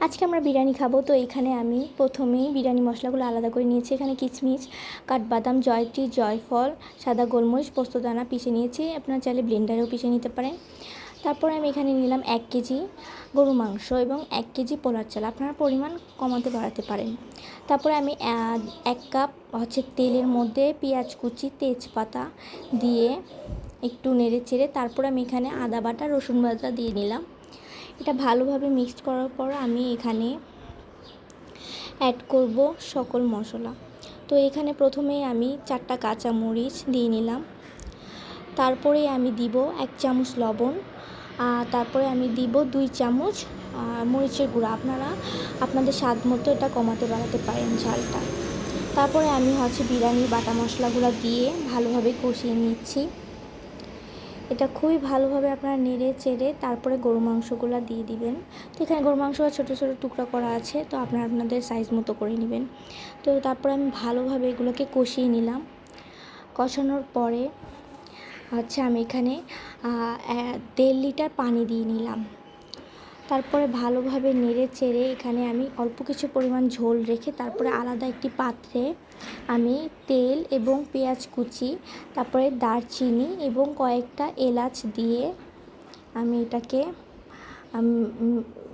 আজকে আমরা বিরিয়ানি খাবো। তো এখানে আমি প্রথমেই বিরিয়ানি মশলাগুলো আলাদা করে নিয়েছি। এখানে কিশমিশ, কাঠবাদাম, জয়ত্রী, জয়ফল, সাদা গোলমরিচ, পোস্তদানা পিষে নিয়েছি। আপনারা চাইলে ব্লেন্ডারেও পিষে নিতে পারেন। তারপরে আমি এখানে নিলাম 1 কেজি গরু মাংস এবং 1 কেজি পোলার চাল। আপনারা পরিমাণ কমাতে বাড়াতে পারেন। তারপরে আমি 1 কাপ তেলের মধ্যে পেঁয়াজ কুচি, তেজপাতা দিয়ে একটু নেড়ে চেড়ে তারপরে আমি এখানে আদা বাটা, রসুন বাটা দিয়ে নিলাম। এটা ভালোভাবে মিক্সড করার পর আমি এখানে অ্যাড করব সকল মশলা। তো এখানে প্রথমেই আমি 4টা কাঁচামরিচ দিয়ে নিলাম। তারপরে আমি দিব 1 চামচ লবণ। তারপরে আমি দিব 2 চামচ মরিচের গুঁড়া। আপনারা আপনাদের স্বাদ মতো এটা কমাতে বাড়াতে পারেন ঝালটা। তারপরে আমি বিরিয়ানির বাটা মশলাগুলো দিয়ে ভালোভাবে কষিয়ে নিচ্ছি। এটা খুবই ভালোভাবে আপনারা নেড়ে চেড়ে তারপরে গরু মাংসগুলো দিয়ে দিবেন। তো এখানে গরু মাংসগুলো ছোটো ছোটো টুকরা করা আছে, তো আপনারা আপনাদের সাইজ মতো করে নেবেন। তো তারপরে আমি ভালোভাবে এগুলোকে কষিয়ে নিলাম। কষানোর পরে আমি এখানে 1.5 লিটার পানি দিয়ে নিলাম। তারপরে ভালোভাবে নেড়ে চেড়ে এখানে আমি অল্প কিছু পরিমাণ ঝোল রেখে তারপরে আলাদা একটি পাত্রে আমি তেল এবং পেঁয়াজ কুচি, তারপরে দারচিনি এবং কয়েকটা এলাচ দিয়ে আমি এটাকে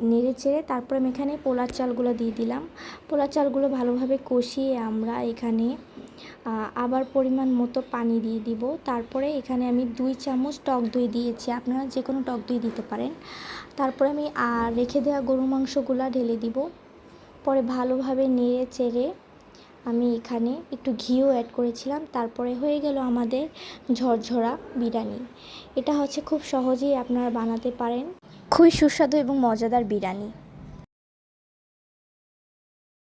নেড়ে চেড়ে তারপরে আমি এখানে পোলার চালগুলো দিয়ে দিলাম। পোলার চালগুলো ভালোভাবে কষিয়ে আমরা এখানে আবার পরিমাণ মতো পানি দিয়ে দিব। তারপরে এখানে আমি 2 চামচ টক দই দিয়েছি। আপনারা যে কোনো টক দই দিতে পারেন। তারপরে আমি রেখে দেওয়া গরু মাংসগুলো ঢেলে দিব। পরে ভালোভাবে নেড়ে চেড়ে আমি এখানে একটু ঘিও অ্যাড করেছিলাম। তারপরে হয়ে গেল আমাদের ঝরঝরা বিরিয়ানি। এটা খুব সহজেই আপনারা বানাতে পারেন। খুবই সুস্বাদু এবং মজাদার বিরিয়ানি।